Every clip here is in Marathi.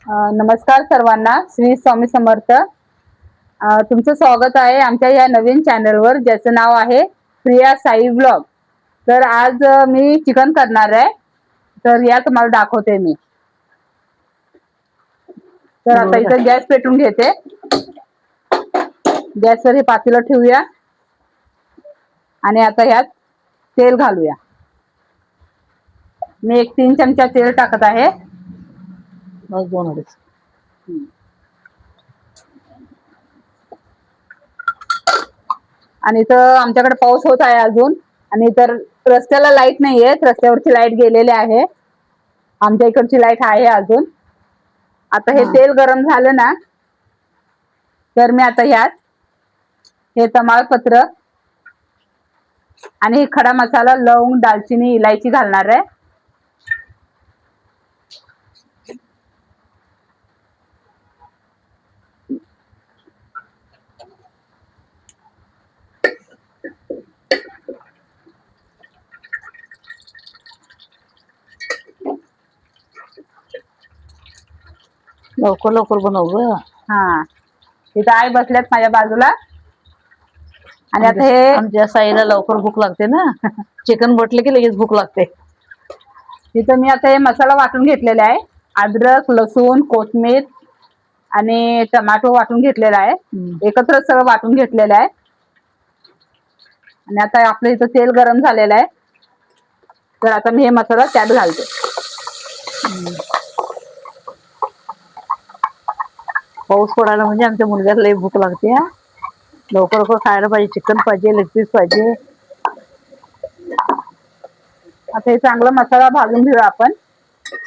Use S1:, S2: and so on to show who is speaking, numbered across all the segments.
S1: नमस्कार सर्वांना, श्री स्वामी समर्थ. तुमचं स्वागत आहे आमच्या या नवीन चॅनलवर, ज्याचं नाव आहे प्रिया साई ब्लॉग. तर आज मी चिकन करणार आहे, तर या तुम्हाला दाखवते मी. तर आता इथं गॅस पेटवून घेते. गॅसवर हे पातेलं ठेवूया आणि आता ह्यात तेल घालूया. मी 3 चमचा तेल टाकत आहे. आणि इथं आमच्याकडे पाऊस होत आहे अजून, आणि तर रस्त्याला लाईट नाहीये, रस्त्यावरची लाईट गेलेली आहे. आमच्या इकडची लाईट आहे अजून. आता हे तेल गरम झालं ना, तर मी आता ह्यात हे तमालपत्र आणि हे खडा मसाला, लवंग, दालचिनी, इलायची घालणार आहे.
S2: लवकर लवकर बनव ग.
S1: हा, इथं आई बसल्यात माझ्या बाजूला. आणि आता हे
S2: आमच्या साईला लवकर भूक लागते ना, चिकन म्हटलं की लगेच भूक लागते.
S1: तिथं मी आता हे मसाला वाटून घेतलेला आहे. अद्रक, लसूण, कोथिंबीर आणि टमाटो वाटून घेतलेला आहे. एकत्र सगळं वाटून घेतलेलं आहे. आणि आता आपलं इथं तेल गरम झालेलं आहे, तर आता मी हे मसाला त्यात घालते.
S2: पाऊस पडायला म्हणजे आमच्या मुलग्याला लई भूक लागते. लवकर लवकर खायला पाहिजे, चिकन पाहिजे, लेग पीस पाहिजे.
S1: आता हे चांगला मसाला भाजून घेऊया आपण.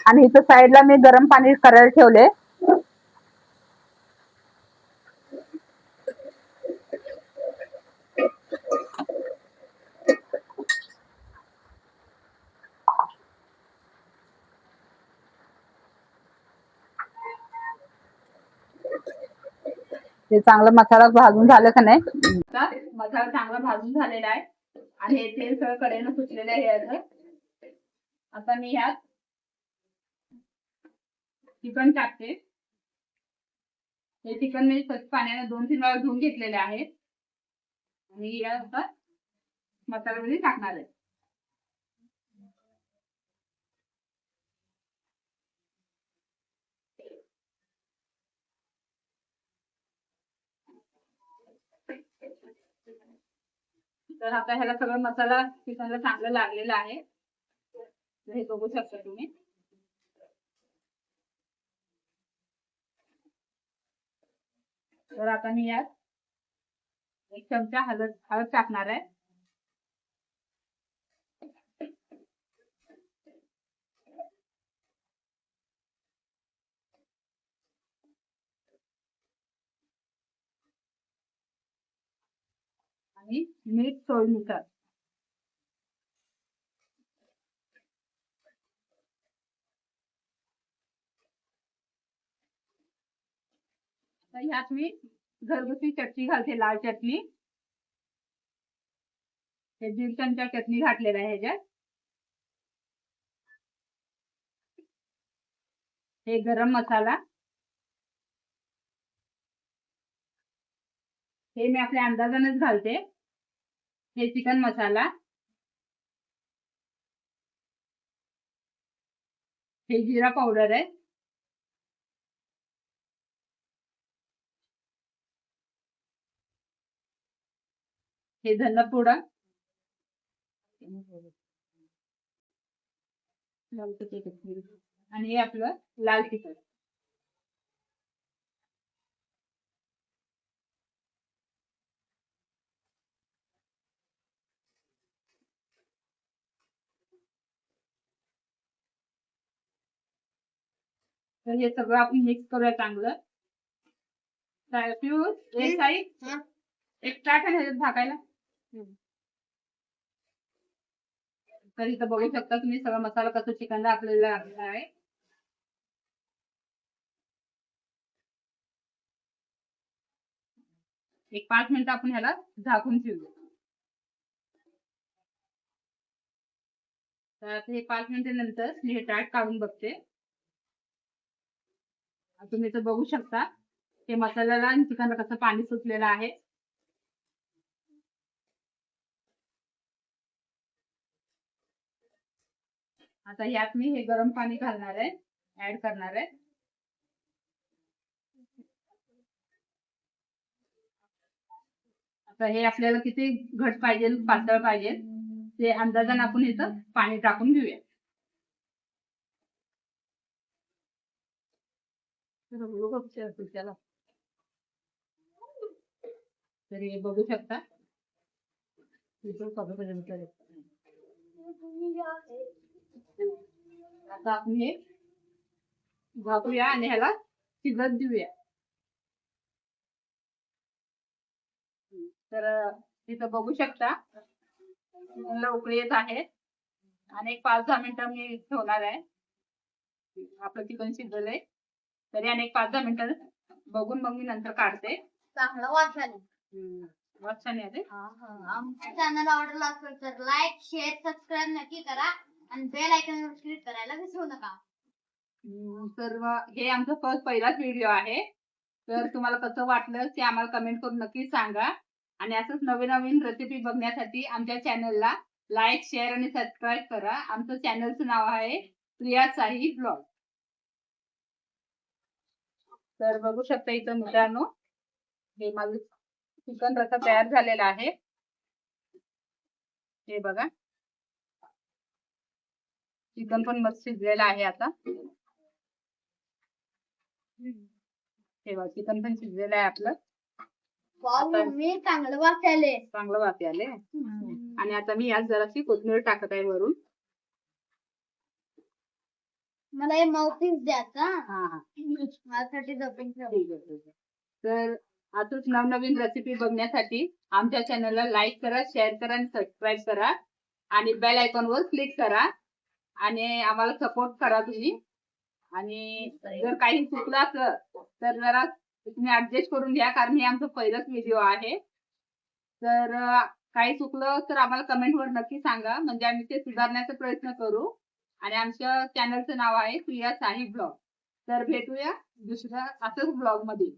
S1: आणि इथं साईडला मी गरम पाणी करायला ठेवले. हे चांगला मसाला भाजून झालं का नाही, मसाला चांगला भाजून झालेला आहे आणि हे तेल सगळं कडेनं सुटलेलं आहे याचं. आता मी ह्यात चिकन टाकते. हे चिकन मी स्वच्छ पाण्याने 2-3 वेळा धुवून घेतलेले आहे आणि या आता मसाल्यामध्ये टाकणार आहे. तर आता ह्याला सगळं मसाला चिकनला चांगलं लागलेला आहे, हे बघू शकता तुम्ही. तर आता मी यात 1 चमचा हळद टाकणार आहे. आणि मीठ चवीनुसार. तर ह्यात मी घरगुती चटणी घालते, लाल चटणी. हे 1.5 चमचा चटणी घातलेला आहे ह्याच्यात. हे गरम मसाला, हे मी आपल्या अंदाजानेच घालते. हे चिकन मसाला, हे जिरा पावडर आहे, हे धना पावडर आणि हे आपलं लाल तिखट. तर हे सगळं आपण मिक्स करूया चांगलं. एक टाक आहे झाकायला. तर इथं बघू शकता तुम्ही सगळा मसाला कसं चिकनला आपल्याला लागलेला आहे. एक 5 मिनिटं आपण ह्याला झाकून ठेवूया. तर हे 5 मिनिटानंतर मी हे टाट काढून बघते. तुम्ही इथं बघू शकता हे मसाल्याला आणि चिकनला कसं पाणी सुटलेलं आहे. आता यात मी हे गरम पाणी घालणार आहे, ऍड करणार आहे. आता हे आपल्याला किती घट पाहिजे पातळ पाहिजे ते अंदाजाने आपण इथं पाणी टाकून घेऊया. तर हे बघू शकता आता आपण हे झाकूया आणि ह्याला शिजत देऊया. तर इथं बघू शकता उकळी येत आहे आणि एक 5-10 मिनिटं मी ठेवणार आहे. आपलं चिकन शिजलंय तरी आणि एक 5-10 मिनिटं बघून मग मी नंतर काढते.
S3: चांगलं वाच झालं.
S1: वास छान येते.
S3: आमच्या चॅनल आवडला असेल तर लाईक शेअर सबस्क्राईब नक्की करा आणि बेल आयकॉन वर क्लिक करायला विसरू नका.
S1: तर हे आमचं पहिलाच व्हिडिओ आहे. तर तुम्हाला कसं वाटलं ते आम्हाला कमेंट करून नक्की सांगा. आणि असंच नवीन नवीन रेसिपी बघण्यासाठी आमच्या चॅनलला लाईक शेअर आणि सबस्क्राईब करा. आमचं चॅनलचं नाव आहे प्रिया साई ब्लॉग. तर बघू शकता इथं मित्रांनो हे माझं चिकन रस्सा तयार झालेला आहे. हे बघा चिकन पण मस्त शिजलेलं आहे. आता हे बघा चिकन पण शिजलेलं आहे आपलं.
S3: मी चांगलं वाच आले.
S1: चांगलं वास आले. आणि आता मी यात जराशी कोथिंबीर टाकत आहे वरून.
S3: मला हे माउथपीस द्याचा.
S1: हा
S3: माझ्यासाठी जपून ठेव.
S1: ठीक आहे. तर असंच नवनवीन रेसिपी बघण्यासाठी आमच्या चॅनलला लाईक करा, शेअर करा आणि सबस्क्राईब करा आणि बेल आयकॉन वर क्लिक करा आणि आम्हाला सपोर्ट करा तुम्ही. आणि जर काही चुकलं असलं तर जरा तुम्ही ऍडजस्ट करून घ्या कारण हे आमचं पहिलंच व्हिडिओ आहे. तर काही चुकलं तर आम्हाला कमेंट वर नक्की सांगा म्हणजे आम्ही ते सुधारण्याचा प्रयत्न करू. आणि आमच्या चॅनलचं नाव आहे प्रिया साई ब्लॉग. तर भेटूया दुसऱ्या असंच ब्लॉग मध्ये.